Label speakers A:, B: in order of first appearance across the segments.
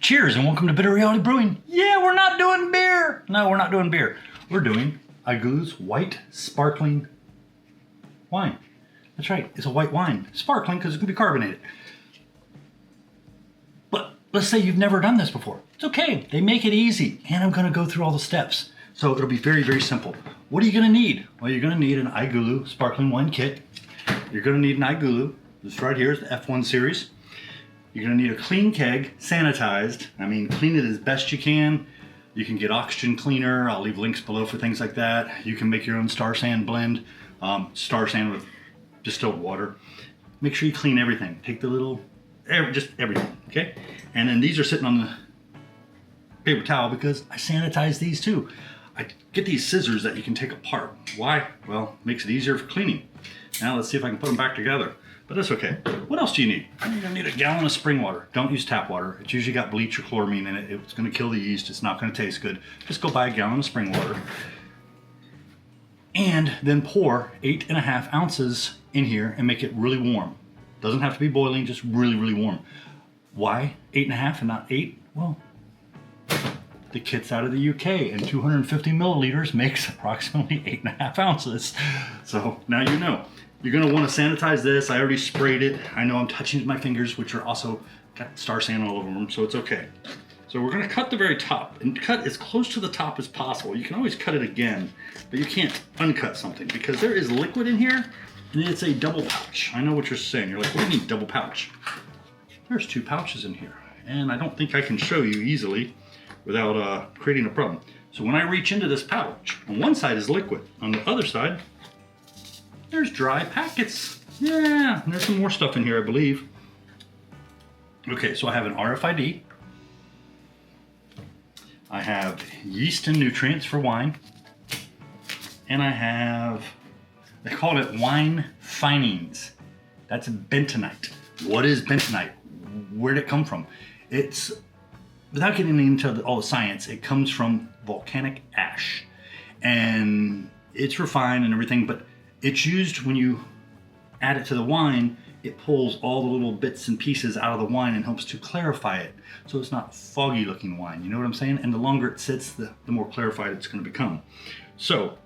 A: Cheers and welcome to Bitter Reality Brewing. Yeah, we're not doing beer. No, we're not doing beer. We're doing iGulu's white sparkling wine. That's right, it's a white wine. Sparkling because it's going to be carbonated. But let's say you've never done this before. It's okay, they make it easy and I'm going to go through all the steps. So it'll be very, very simple. What are you going to need? Well, you're going to need an iGulu sparkling wine kit. You're going to need an iGulu. This right here is the F1 series. You're going to need a clean keg, sanitized. I mean, clean it as best you can. You can get oxygen cleaner. I'll leave links below for things like that. You can make your own Star San blend. Star San with distilled water. Make sure you clean everything. Take the little, just everything, okay? And then these are sitting on the paper towel because I sanitize these too. I get these scissors that you can take apart. Why? Well, it makes it easier for cleaning. Now let's see if I can put them back together. But that's okay. What else do you need? You're gonna need a gallon of spring water. Don't use tap water. It's usually got bleach or chloramine in it. It's gonna kill the yeast. It's not gonna taste good. Just go buy a gallon of spring water. And then pour 8.5 ounces in here and make it really warm. Doesn't have to be boiling, just really, really warm. Why 8.5 and not 8? Well, the kit's out of the UK and 250 milliliters makes approximately 8.5 ounces. So now you know. You're gonna wanna sanitize this. I already sprayed it. I know I'm touching my fingers, which are also got Star San all over them, so it's okay. So we're gonna cut the very top and cut as close to the top as possible. You can always cut it again, but you can't uncut something because there is liquid in here and it's a double pouch. I know what you're saying. You're like, what do you mean double pouch? There's 2 pouches in here and I don't think I can show you easily without creating a problem. So when I reach into this pouch, on one side is liquid, on the other side, there's dry packets. Yeah, and there's some more stuff in here, I believe. Okay, so I have an RFID. I have yeast and nutrients for wine. And I have, they call it wine finings. That's bentonite. What is bentonite? Where did it come from? It's, without getting into all the science, it comes from volcanic ash. And it's refined and everything, but it's used when you add it to the wine. It pulls all the little bits and pieces out of the wine and helps to clarify it. So it's not foggy looking wine, you know what I'm saying? And the longer it sits, the more clarified it's gonna become. So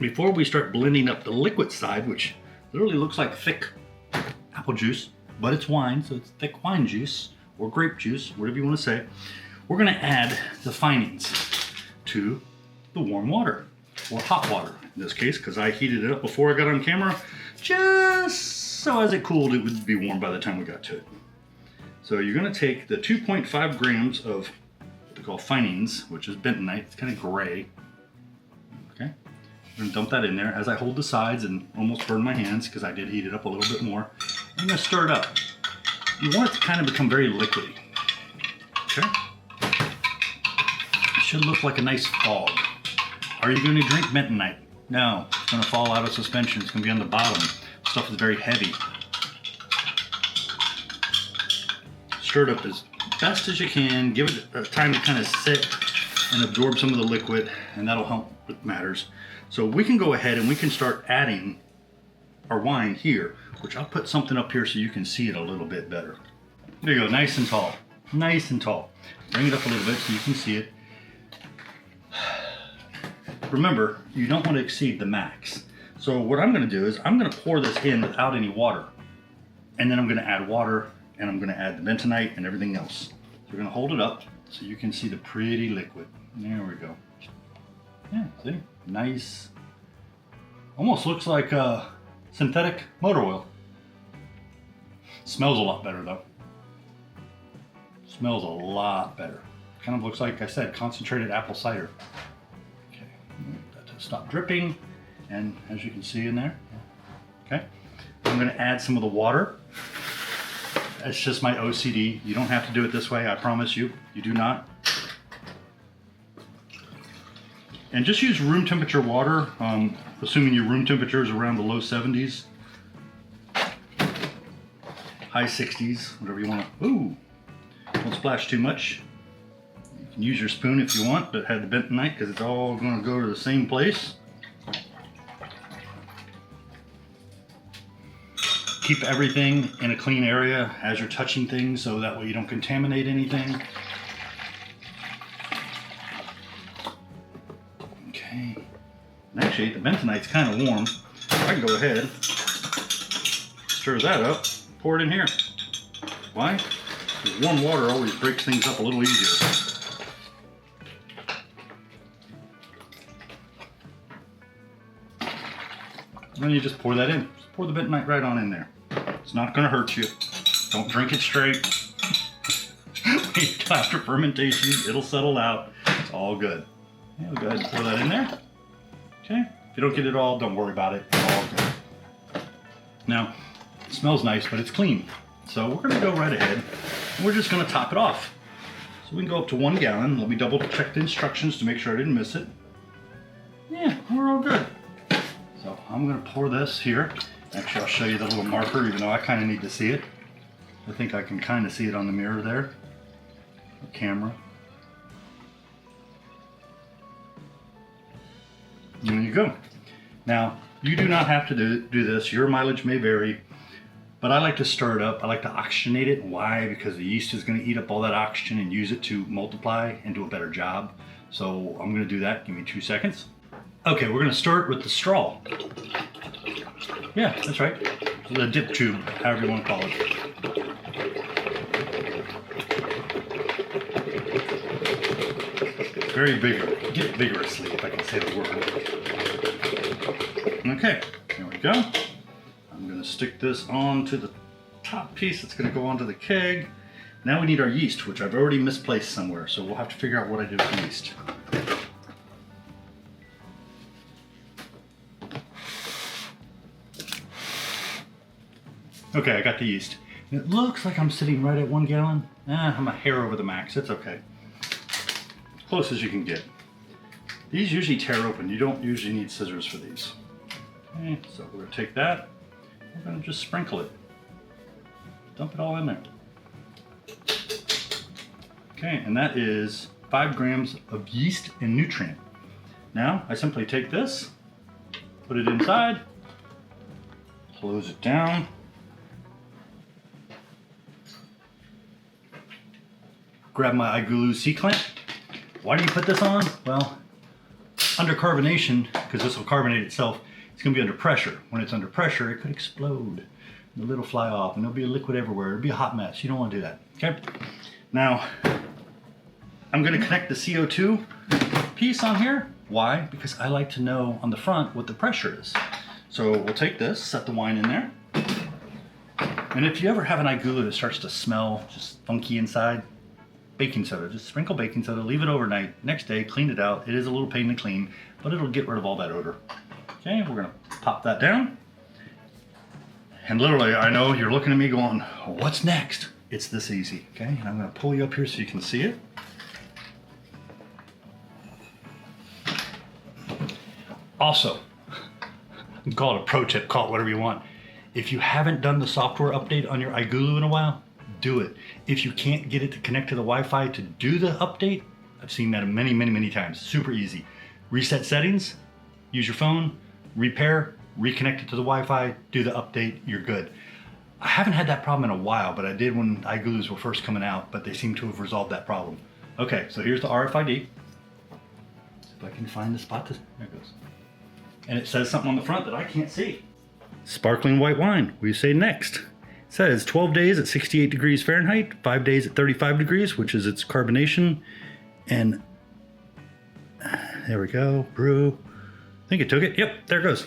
A: before we start blending up the liquid side, which literally looks like thick apple juice, but it's wine, so it's thick wine juice or grape juice, whatever you wanna say, we're gonna add the finings to the warm water or hot water in this case, because I heated it up before I got on camera, just so as it cooled, it would be warm by the time we got to it. So you're gonna take the 2.5 grams of what they call finings, which is bentonite. It's kind of gray. Okay, I'm gonna dump that in there as I hold the sides and almost burn my hands because I did heat it up a little bit more. I'm gonna stir it up. You want it to kind of become very liquidy. Okay, it should look like a nice fog. Are you going to drink bentonite? No, it's going to fall out of suspension. It's going to be on the bottom. Stuff is very heavy. Stir it up as best as you can. Give it time to kind of sit and absorb some of the liquid, and that'll help with matters. So we can go ahead and we can start adding our wine here, which I'll put something up here so you can see it a little bit better. There you go, nice and tall. Nice and tall. Bring it up a little bit so you can see it. Remember, you don't want to exceed the max. So what I'm going to do is I'm going to pour this in without any water. And then I'm going to add water and I'm going to add the bentonite and everything else. So we're going to hold it up so you can see the pretty liquid. There we go. Yeah, see? Nice. Almost looks like synthetic motor oil. Smells a lot better though. Smells a lot better. Kind of looks like I said, concentrated apple cider. Stop dripping, and as you can see in there, okay, I'm going to add some of the water. It's just my OCD. You don't have to do it this way, I promise you. You do not. And just use room temperature water, assuming your room temperature is around the low 70s, high 60s, whatever you want to. Ooh, don't splash too much. You can use your spoon if you want, but have the bentonite because it's all going to go to the same place. keep everything in a clean area as you're touching things so that way you don't contaminate anything. Okay. And actually, the bentonite's kind of warm. I can go ahead, stir that up, pour it in here. Why? Because warm water always breaks things up a little easier. And then you just pour that in. Just pour the bentonite right on in there. It's not going to hurt you. Don't drink it straight. Wait till after fermentation, it'll settle out. It's all good. Yeah, we'll go ahead and pour that in there. Okay. If you don't get it all, don't worry about it. It's all good. Now, it smells nice, but it's clean. So we're going to go right ahead and we're just going to top it off. So we can go up to 1 gallon. Let me double check the instructions to make sure I didn't miss it. Yeah, we're all good. So I'm going to pour this here. Actually, I'll show you the little marker, even though I kind of need to see it. I think I can kind of see it on the mirror there. The camera. And there you go. Now, you do not have to do this. Your mileage may vary, but I like to stir it up. I like to oxygenate it. Why? Because the yeast is going to eat up all that oxygen and use it to multiply and do a better job. So I'm going to do that. Give me 2 seconds. Okay, we're going to start with the straw. Yeah, that's right. The dip tube, however you want to call it. Very get vigorously, if I can say the word. Okay, there we go. I'm going to stick this onto the top piece that's going to go onto the keg. Now we need our yeast, which I've already misplaced somewhere, so we'll have to figure out what I do with the yeast. Okay, I got the yeast. It looks like I'm sitting right at 1 gallon. I'm a hair over the max, it's okay. As close as you can get. These usually tear open. You don't usually need scissors for these. Okay, so we're gonna take that. We're gonna just sprinkle it. Dump it all in there. Okay, and that is 5 grams of yeast and nutrient. Now, I simply take this, put it inside, close it down, grab my iGulu C-clamp. Why do you put this on? Well, under carbonation, because this will carbonate itself, it's going to be under pressure. When it's under pressure, it could explode. The lid will fly off and there'll be a liquid everywhere. It'll be a hot mess. You don't want to do that. Okay? Now, I'm going to connect the CO2 piece on here. Why? Because I like to know on the front what the pressure is. So we'll take this, set the wine in there. And if you ever have an iGulu that starts to smell just funky inside, baking soda, just sprinkle baking soda, leave it overnight. Next day, clean it out. It is a little pain to clean, but it'll get rid of all that odor. Okay, we're gonna pop that down. And literally, I know you're looking at me going, what's next? It's this easy, okay? And I'm gonna pull you up here so you can see it. Also, call it a pro tip, call it whatever you want. If you haven't done the software update on your iGulu in a while, do it. If you can't get it to connect to the Wi-Fi to do the update, I've seen that many times. Super easy. Reset settings, use your phone, repair, reconnect it to the Wi-Fi, do the update, you're good. I haven't had that problem in a while, but I did when iGulus were first coming out, but they seem to have resolved that problem. Okay, so here's the RFID. If I can find the spot, there it goes. And it says something on the front that I can't see. Sparkling white wine, we say next. It says 12 days at 68 degrees Fahrenheit, 5 days at 35 degrees, which is its carbonation. And there we go, brew. I think it took it. Yep, there it goes.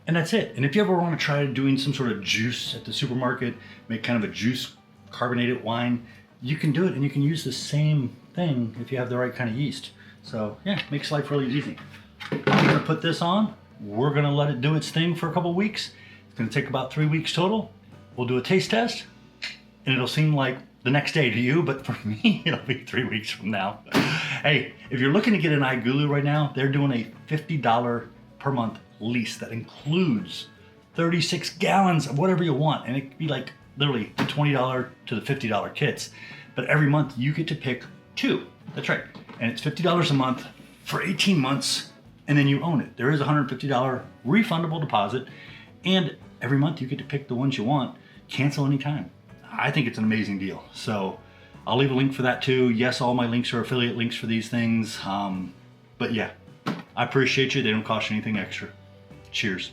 A: And that's it. And if you ever want to try doing some sort of juice at the supermarket, make kind of a juice carbonated wine, you can do it and you can use the same thing if you have the right kind of yeast. So yeah, makes life really easy. I'm gonna put this on. We're gonna let it do its thing for a couple weeks. It's gonna take about 3 weeks total. We'll do a taste test and it'll seem like the next day to you, but for me, it'll be 3 weeks from now. Hey, if you're looking to get an iGulu right now, they're doing a $50 per month lease that includes 36 gallons of whatever you want. And it could be like literally the $20 to the $50 kits. But every month you get to pick 2. That's right. And it's $50 a month for 18 months and then you own it. There is a $150 refundable deposit. And every month you get to pick the ones you want, cancel anytime. I think it's an amazing deal. So I'll leave a link for that too. Yes, all my links are affiliate links for these things. But yeah, I appreciate you. They don't cost you anything extra. Cheers.